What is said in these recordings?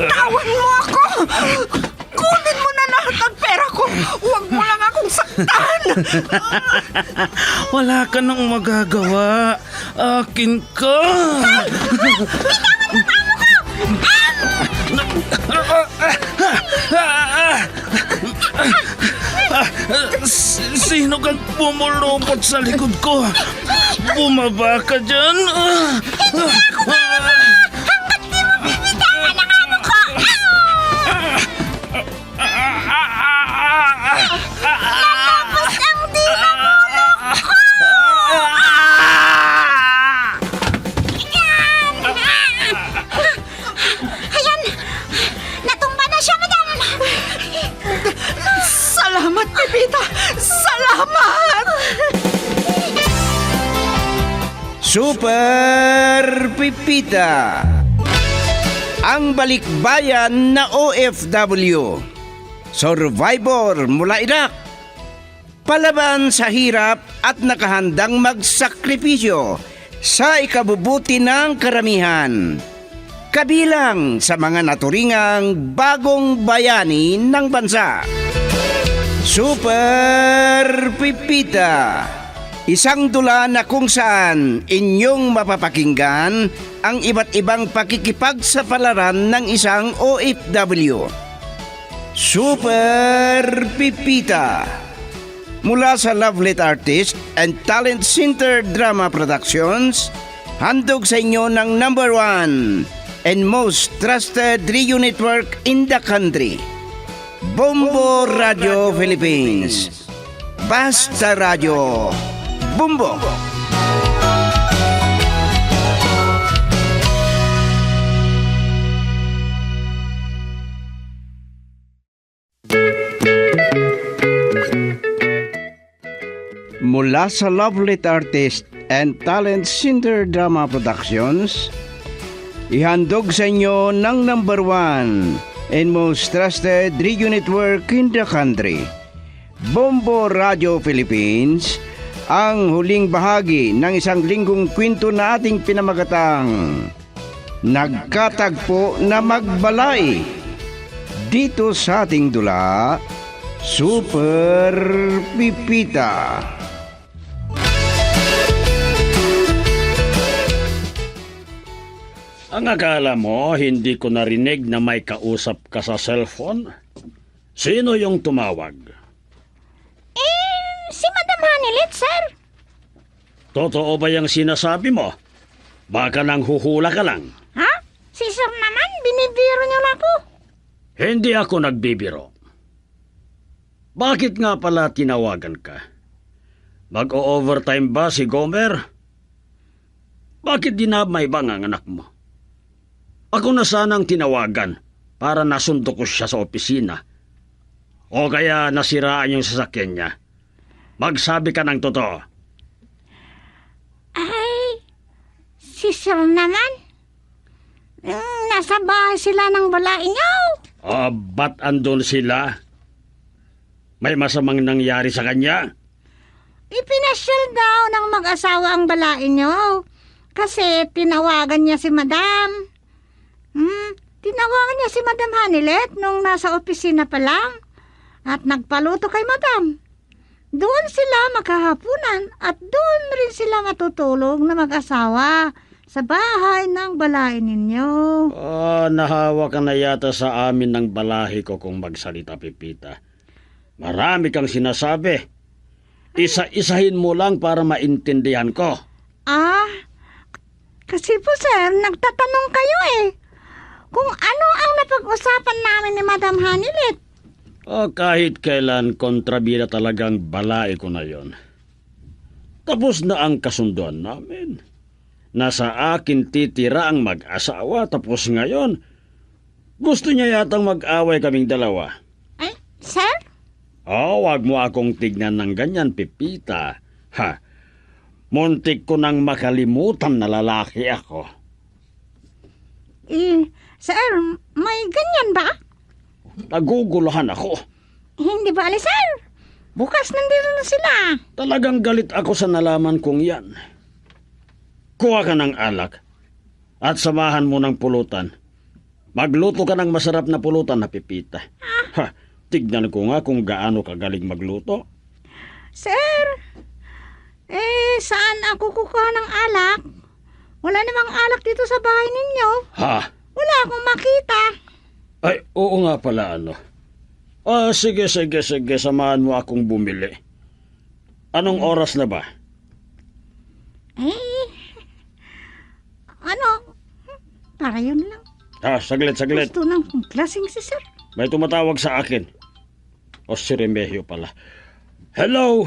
Bitawan mo ako! Kunin mo na lahat ng pera ko! Huwag mo lang akong saktan! Wala ka nang magagawa. Akin ka. Sino kang pumulupot sa likod ko? Bumaba ka dyan. Ayan! Natumba na siya, madam! Salamat, Pepita! Salamat! Super Pipita, ang balikbayan na OFW, survivor mula Iraq, palaban sa hirap at nakahandang magsakripisyo sa ikabubuti ng karamihan, kabilang sa mga naturingang bagong bayani ng bansa. Super Pipita, isang dula na kung saan inyong mapapakinggan ang iba't ibang pakikipagsapalaran ng isang OFW. Super Pipita, mula sa Lovelet Artist and Talent Center Drama Productions, handog sa inyo ng #1 and most trusted radio network in the country, Bombo Radio Philippines. Basta Radio Bombo. Mula sa Lovelet Artist and Talent Center Drama Productions, ihandog sa inyo ng #1 and most trusted radio network in the country, Bombo Radio Philippines, ang huling bahagi ng isang linggong kwento na ating pinamagatang Nagkatagpo na Magbalay, dito sa ating dula, Super Pipita. Ang akala mo, hindi ko narinig na may kausap ka sa cellphone? Sino yung tumawag? Si Madam Hanilet, sir. Totoo ba yung sinasabi mo? Baka nang huhula ka lang. Ha? Si sir naman, binibiro niyo na po. Hindi ako nagbibiro. Bakit nga pala tinawagan ka? Mag-o-overtime ba si Gomer? Bakit dinamay ba ang anak mo? Ako na sanang tinawagan para nasundo ko siya sa opisina. O kaya nasiraan yung sasakyan niya. Magsabi ka ng totoo. Ay, si sir naman. Nasa bahay sila ng balain niyo. Ba't andun sila? May masamang nangyari sa kanya? Ipinasyal daw ng mag-asawa ang balain niyo. Kasi tinawagan niya si Madam. Tinawagan niya si Madam Hanilet nung nasa opisina pa lang. At nagpaluto kay Madam. Doon sila magkahapunan at doon rin sila matutulog na mag-asawa sa bahay ng balain ninyo. Nahawa ka na yata sa amin ng balahi ko kung magsalita, Pipita. Marami kang sinasabi. Isa-isahin mo lang para maintindihan ko. Kasi po sir, nagtatanong kayo kung ano ang napag-usapan namin ni Madam Hanilet. Kahit kailan kontrabida talagang balai ko na yon. Tapos na ang kasunduan namin. Nasa akin titira ang mag-asawa, tapos ngayon, gusto niya yatang mag-away kaming dalawa. Ay, sir? Wag mo akong tignan ng ganyan, Pipita. Muntik ko nang makalimutan na lalaki ako. Sir, may ganyan ba? Naguguluhan ako. Hindi ba, sir? Bukas nandito na sila. Talagang galit ako sa nalaman kong yan. Kuha ka ng alak at samahan mo ng pulutan. Magluto ka ng masarap na pulutan na Pipita. Ha, tignan ko nga kung gaano kagaling magluto. Sir, saan ako kukuha ng alak? Wala namang alak dito sa bahay ninyo. Ha? Wala akong makita. Ay, oo nga pala ano. Sige, samahan mo akong bumili. Anong oras na ba? Para yun lang. Saglit. Gusto ng klaseng si sir. May tumatawag sa akin. O si Remigio pala. Hello?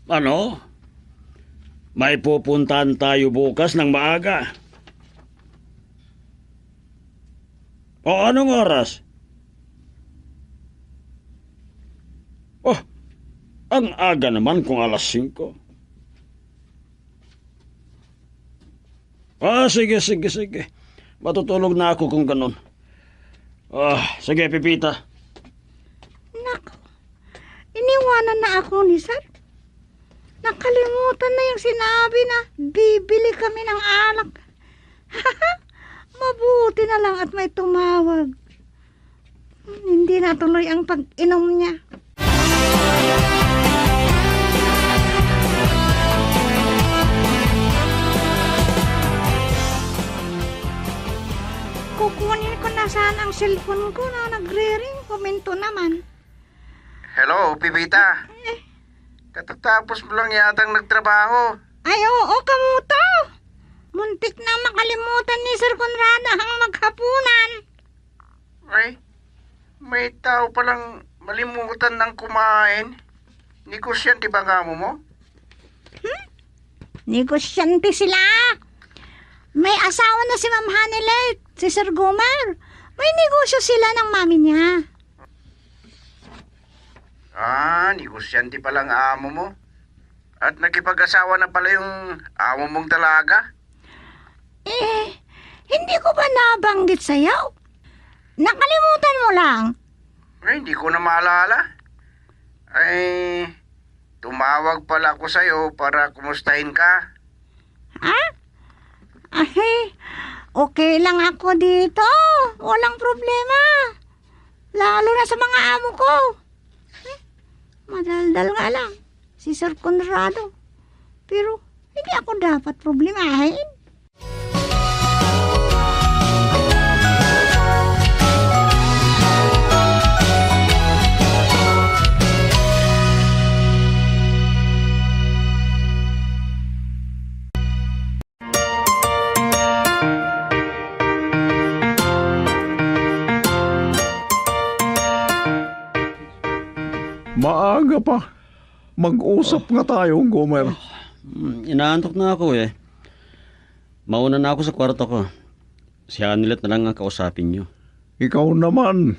Ano? May pupuntahan tayo bukas ng maaga. O anong oras? Oh, ang aga naman kung alas 5. Sige. Matutulog na ako kung ganun. Sige, Pipita. Nako, iniwanan na ako ni sir. Nakalimutan na yung sinabi na bibili kami ng alak. Mabuti na lang at may tumawag. Hindi natuloy ang pag-inom niya. Kukunin ko na sana ang cellphone ko na nagre-ring. Kuminto naman. Hello, Pipita. Katatapos mo lang yatang nagtrabaho. Ay, oo, kamuto. Muntik na makalimutan ni Sir Conrado ang maghapunan. Ay, may tao palang malimutan ng kumain. Negosyante ba nga mo? Negosyante sila. May asawa na si Ma'am Hanilet, si Sir Gomer. May negosyo sila ng mami niya. Negosyante palang amo mo. At nakipag-asawa na pala yung amo mong dalaga. Hindi ko ba nabanggit sa'yo? Nakalimutan mo lang. Ay, hindi ko na maalala. Ay, tumawag pala ako sa'yo para kumustahin ka. Ha? Ay, okay lang ako dito. Walang problema. Lalo na sa mga amo ko. Madaldal nga lang si Sir Conrado. Pero hindi ako dapat problemahin. Maaga pa. Mag-usap nga tayo, Gomer. Inaantok na ako eh. Mauna na ako sa kwarto ko. Si Hanilet na lang ang kausapin niyo. Ikaw naman,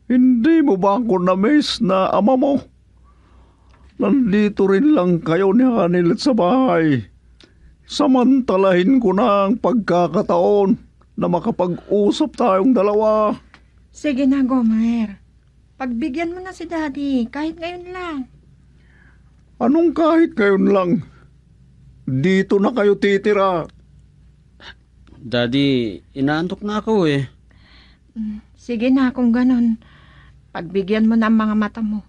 hindi mo ba ako na-miss na ama mo? Nandito rin lang kayo ni Hanilet sa bahay. Samantalahin ko na ang pagkakataon na makapag-usap tayong dalawa. Sige na, Gomer. Pagbigyan mo na si Daddy, kahit ngayon lang. Anong kahit ngayon lang? Dito na kayo titira. Daddy, inaantok na ako eh. Sige na kung ganon. Pagbigyan mo ng mga mata mo.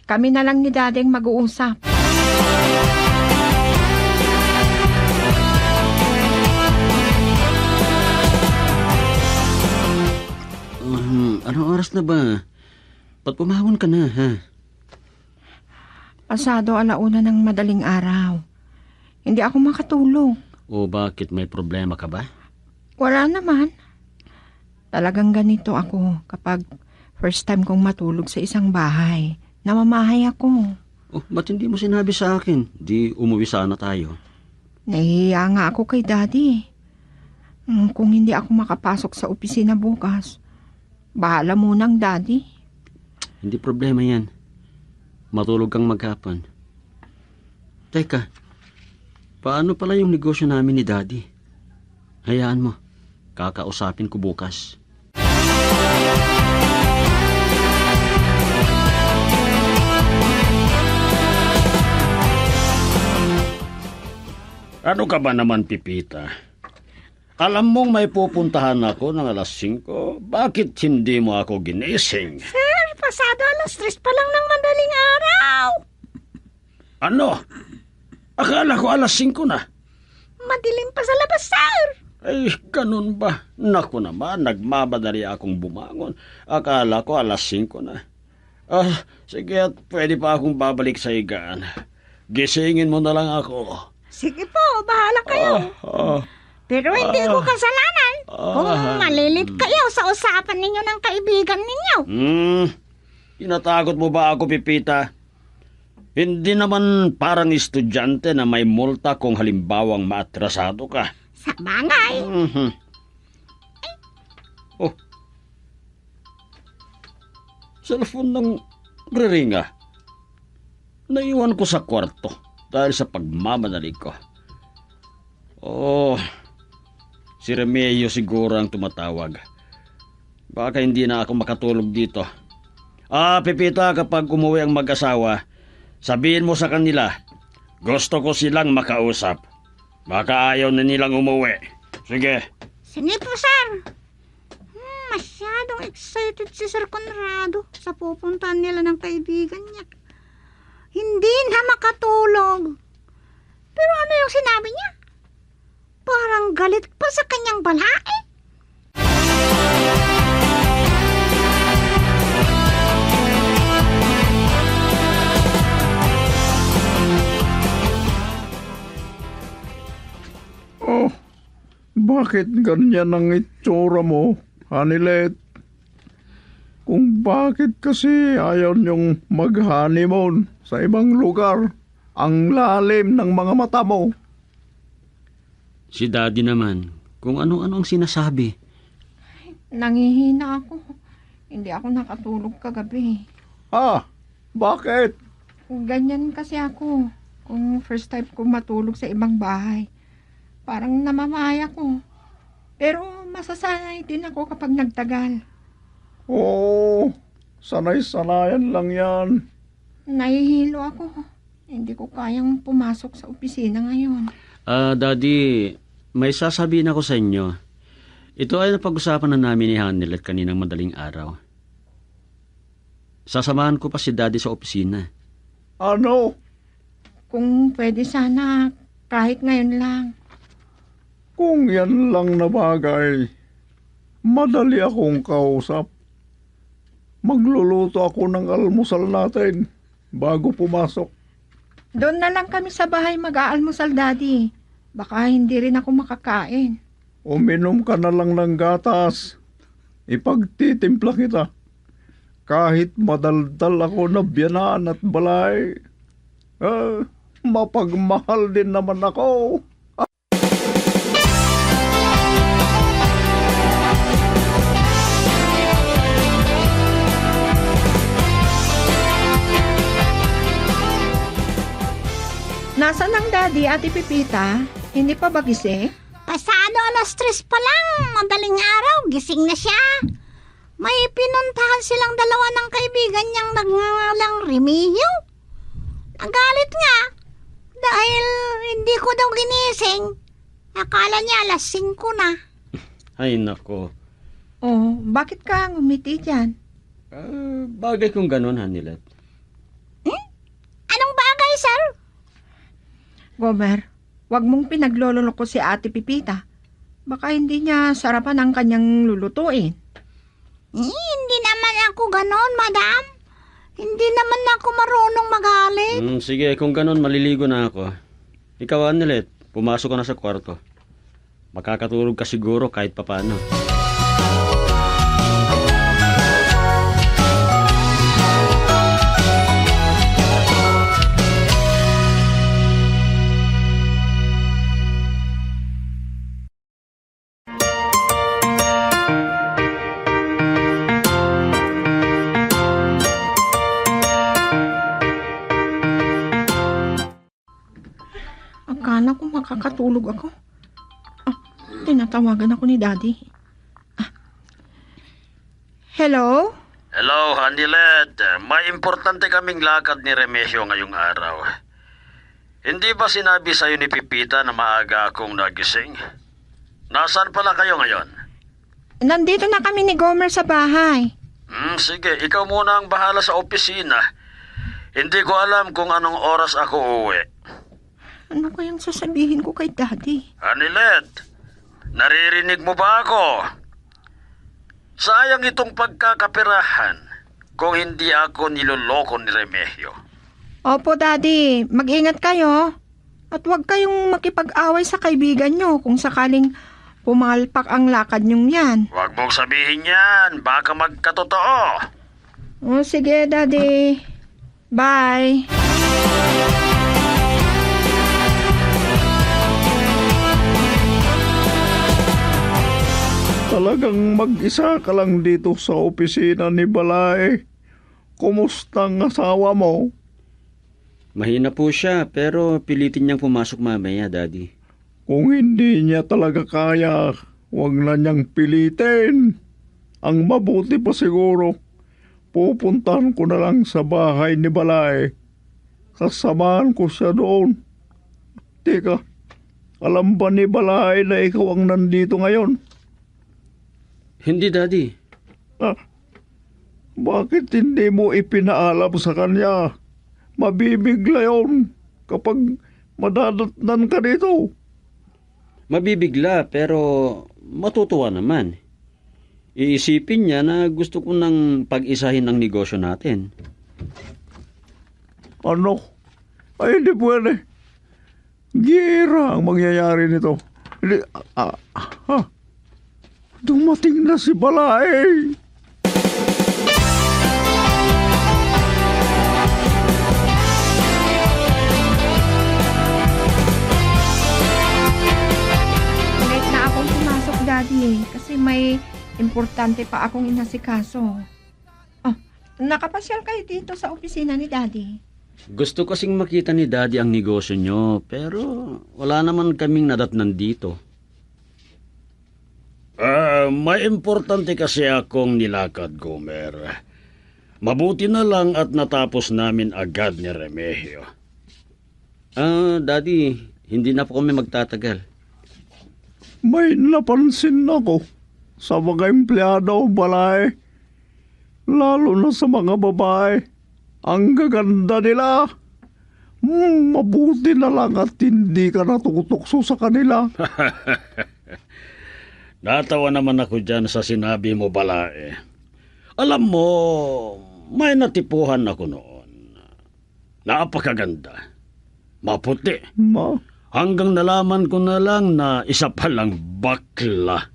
Kami na lang ni Daddy ang mag-uusap. Anong oras na ba? Ba't pumahon ka na, ha? Pasado 1:00 ng madaling araw. Hindi ako makatulog. O bakit may problema ka ba? Wala naman. Talagang ganito ako kapag first time kong matulog sa isang bahay. Namamahay ako. Oh, ba't hindi mo sinabi sa akin? Di umuwi sana tayo. Nahihiya nga ako kay Daddy. Kung hindi ako makapasok sa opisina bukas, bahala munang Daddy. Hindi problema yan. Matulog kang maghapon. Teka, paano pala yung negosyo namin ni Daddy? Hayaan mo, kakausapin ko bukas. Ano ka ba naman, Pipita? Alam mong may pupuntahan ako ng alas 5. Bakit hindi mo ako ginising? Sir, pasado alas 3 pa lang ng madaling araw. Ano? Akala ko alas 5 na. Madilim pa sa labas, sir. Ay, ganun ba? Naku naman, nagmamadali akong bumangon. Akala ko alas 5 na. Sige at pwede pa akong babalik sa higaan. Gisingin mo na lang ako. Sige po, bahala kayo. Pero hindi ko kasalanan kung malilit kayo sa usapan ninyo ng kaibigan ninyo. Tinatakot mo ba ako, Pipita? Hindi naman parang estudyante na may multa kung halimbawang maatrasado ka. Sa bagay. Oh. Cellphone ng riringa. Naiwan ko sa kwarto dahil sa pagmamadali ko. Si Remeo siguro ang tumatawag. Baka hindi na ako makatulog dito. Pipita, kapag umuwi ang mag-asawa, sabihin mo sa kanila, gusto ko silang makausap. Baka ayaw na nilang umuwi. Sige. Sige po, sir. Masyadong excited si Sir Conrado sa pupuntahan nila ng kaibigan niya. Hindi na makatulog. Pero ano yung sinabi niya? Parang galit pa sa kanyang balae. Bakit ganyan ang itsura mo, Hanilet? Kung bakit kasi ayaw niyong mag-honeymoon sa ibang lugar, ang lalim ng mga mata mo. Si Daddy naman, kung ano-ano ang sinasabi. Nangihina ako. Hindi ako nakatulog kagabi. Bakit? Ganyan kasi ako. Kung first time ko matulog sa ibang bahay, parang namamaya ko. Pero masasanay din ako kapag nagtagal. Oo, sanay-sanayan lang yan. Nahihilo ako. Hindi ko kayang pumasok sa opisina ngayon. Daddy, may sasabihin ako sa inyo. Ito ay napag-usapan na namin ni Hanilet kaninang madaling araw. Sasamahan ko pa si Daddy sa opisina. Ano? Kung pwede sana, kahit ngayon lang. Kung yan lang na bagay, madali akong kausap. Magluluto ako ng almusal natin bago pumasok. Doon na lang kami sa bahay mag-aalmusal, Daddy. Baka hindi rin ako makakain. Uminom ka na lang ng gatas. Ipagtitimpla kita. Kahit madaldal ako na biyanan at balay, mapagmahal din naman ako. Nasaan ang Daddy, Ate Pipita? Hindi pa ba gising? Pasado alas 3 pa lang, madaling araw, gising na siya. May pinuntahan silang dalawa ng kaibigan niyang nagngangalang Remigio. Nagalit nga dahil hindi ko daw ginising. Akala niya alas 5 na. Ay nako. Oh, bakit ka ngumiti dyan? Bagay kong ganun, Hanilet. Anong bagay, sir? Gomer, wag mong pinaglololo ko si Ate Pipita. Baka hindi niya sarapan ang kanyang lulutuin. Hindi naman ako ganon, madam. Hindi naman ako marunong magalit. Sige, kung ganun, maliligo na ako. Ikaw, Hanilet, pumasok ka na sa kwarto. Makakatulog ka siguro kahit papano. Akala ko makakatulog ako. Tinatawagan ako ni Daddy. Hello? Hello, Hanilet. May importante kaming lakad ni Remigio ngayong araw. Hindi ba sinabi sa'yo ni Pipita na maaga akong nagising? Nasaan pala kayo ngayon? Nandito na kami ni Gomer sa bahay. Sige, ikaw muna ang bahala sa opisina. Hindi ko alam kung anong oras ako uuwi. Ano kayang sasabihin ko kay Daddy? Anilet, naririnig mo ba ako? Sayang itong pagkakapirahan kung hindi ako niloloko ni Remigio. Opo, Daddy. Mag-ingat kayo. At huwag kayong makipag-away sa kaibigan nyo kung sakaling pumalpak ang lakad nyong yan. Huwag mong sabihin yan, baka magkatotoo. O, sige, Daddy. Bye. Talagang mag-isa ka lang dito sa opisina ni Balay. Kumusta ang asawa mo? Mahina po siya, pero pilitin niyang pumasok mamaya, Daddy. Kung hindi niya talaga kaya, huwag na niyang pilitin. Ang mabuti pa siguro, pupuntahan ko na lang sa bahay ni Balay. Sasamahan ko siya doon. Teka, alam ba ni Balay na ikaw ang nandito ngayon? Hindi, Daddy. Bakit hindi mo ipinaalam sa kanya? Mabibigla yun kapag madadatnan ka dito. Mabibigla, pero matutuwa naman. Iisipin niya na gusto ko nang pag-isahin ang negosyo natin. Ano? Ay, hindi pwede. Gira ang mangyayari nito. Hindi, dumating na si Balay. Late na akong pumasok, Daddy. Kasi may importante pa akong inasikaso. Oh, nakapasyal kayo dito sa opisina ni Daddy. Gusto kasing makita ni Daddy ang negosyo nyo, pero wala naman kaming nadatnan dito. May importante kasi akong nilakad, Gomer. Mabuti na lang at natapos namin agad ni Remigio. Daddy, hindi na po kami magtatagal. May napansin ako sa mga empleyado, Balay. Lalo na sa mga babae. Ang gaganda nila. Mabuti na lang at hindi ka natutokso sa kanila. Natawa naman ako dyan sa sinabi mo, Balae. Alam mo, may natipuhan ako noon. Napakaganda. Maputi. Hanggang nalaman ko na lang na isa palang bakla.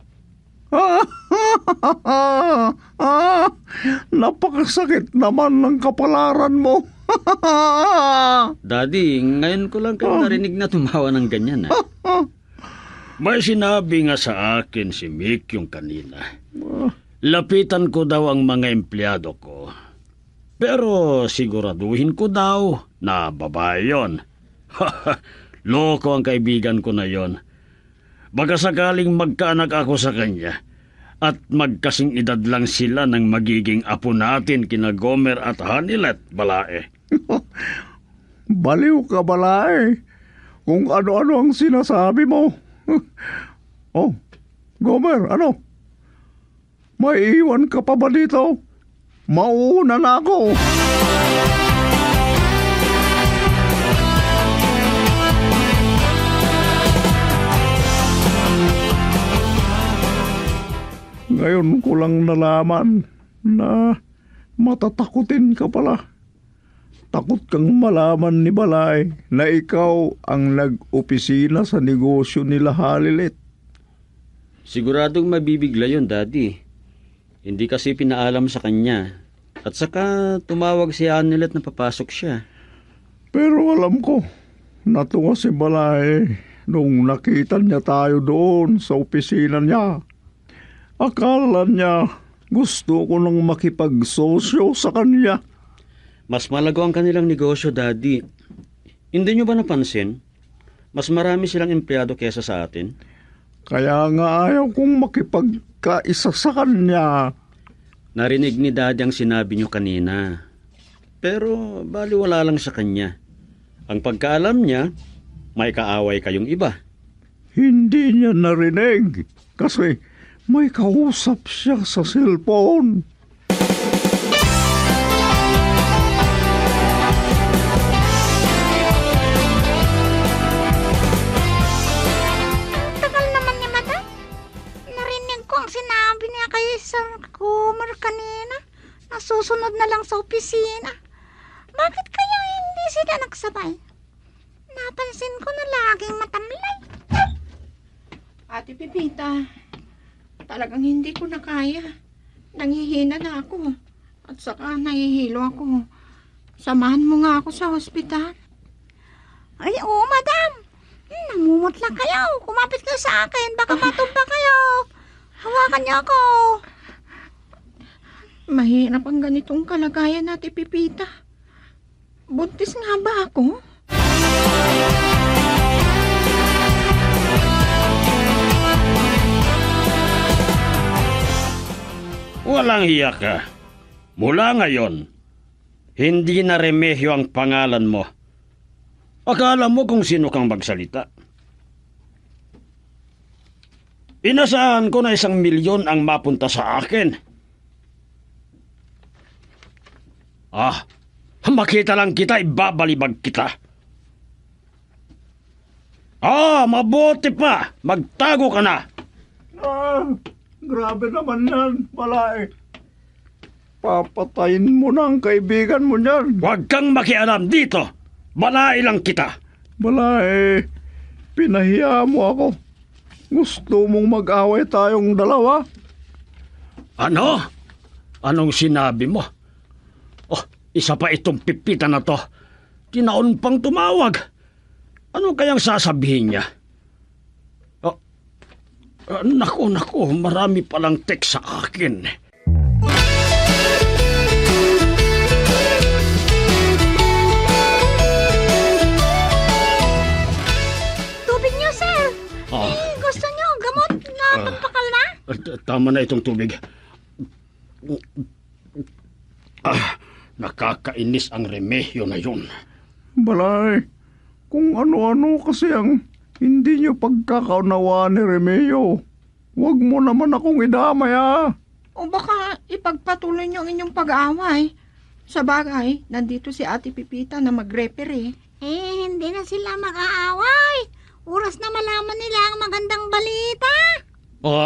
Napakasakit naman ng kapalaran mo. Daddy, ngayon ko lang kayo narinig na tumawa ng ganyan. May sinabi nga sa akin si Mick yung kanina. Lapitan ko daw ang mga empleyado ko. Pero siguraduhin ko daw na babae yun. Loko ang kaibigan ko na yon. Baka sakaling magkaanak ako sa kanya at magkasing edad lang sila ng magiging apo natin kina Gomer at Hanilet, Balae. Baliw ka, Balay. Kung ano-ano ang sinasabi mo. Oh, Gomer, ano? May iwan ka pa ba dito? Mauuna na ako. Ngayon ko lang nalaman na matatakutin ka pala. Takot kang malaman ni Balay na ikaw ang nag-opisina sa negosyo nila Halilet. Siguradong mabibigla yun, Daddy. Hindi kasi pinaalam sa kanya. At saka tumawag si Hanilet na papasok siya. Pero alam ko, natuwa si Balay nung nakita niya tayo doon sa opisina niya. Akala niya gusto ko nang makipagsosyo sa kanya. Mas malago ang kanilang negosyo, Daddy. Hindi nyo ba napansin? Mas marami silang empleyado kesa sa atin. Kaya nga ayaw kong makipagkaisa sa kanya. Narinig ni Daddy ang sinabi nyo kanina. Pero baliwala lang sa kanya. Ang pagkaalam niya, may kaaway kayong iba. Hindi hindi niya narinig kasi may kausap siya sa cellphone. Tagal naman ni Madam. Narinig ko ang sinabi niya kay Sir Comer kanina. Nasusunod na lang sa opisina. Bakit kaya hindi sila nagsabay? Napansin ko na laging matamlay. Ate Pipita, talagang hindi ko na kaya. Nangihina na ako. At saka nahihilo ako. Samahan mo nga ako sa ospital. Ay, oo, Madam. Namumutla kayo. Kumapit kayo sa akin. Baka matumba kayo. Hawakan niyo ako. Mahirap ang ganitong kalagayan, Ate Pipita. Buntis nga ba ako? Walang hiya ka. Mula ngayon, hindi na Remehio ang pangalan mo. Akala mo kung sino kang magsalita. Inasahan ko na 1,000,000 ang mapunta sa akin. Makita lang kita, ibabalibag kita. Mabuti pa. Magtago ka na. Grabe naman yan, Balay. Papatayin mo na ang kaibigan mo niyan. Huwag kang makialam dito. Balay lang kita. Balay, pinahiya mo ako. Gusto mong mag-away tayong dalawa? Ano? Anong sinabi mo? Isa pa itong Pipita na to. Tinaon pang tumawag. Ano kayang sasabihin niya? Naku, marami palang text sa akin. Tubig niyo, sir. Gusto niyo gamot na pampakal na? Tama na itong tubig. Nakakainis ang Remehio na yun. Balay, kung ano-ano kasi ang hindi niyo pagkakaunawaan ni Remeo. Huwag mo naman akong idamay, O baka ipagpatuloy niyo ang inyong pag-aaway. Sa bagay, nandito si Ate Pipita na mag-referee. Hindi na sila mag-aaway. Oras na malaman nila ang magandang balita.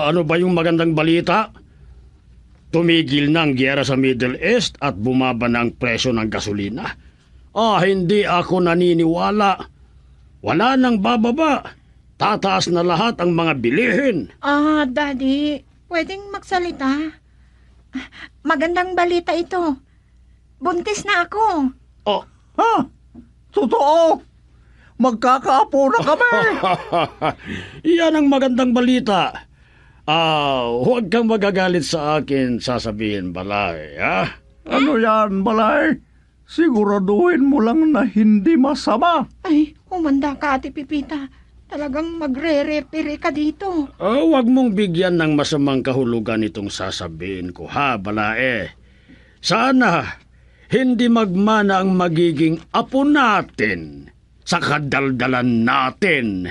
Ano ba yung magandang balita? Tumigil na ang giyera sa Middle East at bumaba na ang presyo ng gasolina. Hindi ako naniniwala. Wala nang bababa. Tataas na lahat ang mga bilihin. Daddy, pwedeng magsalita. Magandang balita ito. Buntis na ako. Ha? Totoo? Magkakaapo na kami. Iyan ang magandang balita. Huwag kang magagalit sa akin, sasabihin, Balay, ha? Ano yan, Balay? Siguraduhin mo lang na hindi masama. Ay, humanda ka, Ate Pipita. Talagang magre-referee ka dito. Huwag mong bigyan ng masamang kahulugan itong sasabihin ko, ha, Balay? Sana hindi magmana ang magiging apo natin sa kadaldalan natin.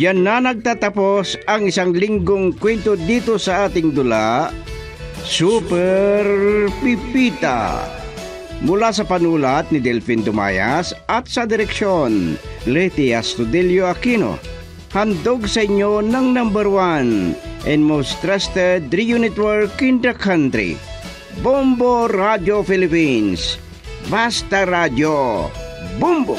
Diyan na nagtatapos ang 1 linggong kwento dito sa ating dula, Super Pipita. Mula sa panulat ni Delfin Dumayas at sa direksyon, Leti Astudillo Aquino. Handog sa inyo ng number 1 and most trusted radio network in the country, Bombo Radio Philippines. Basta Radio. Bombo!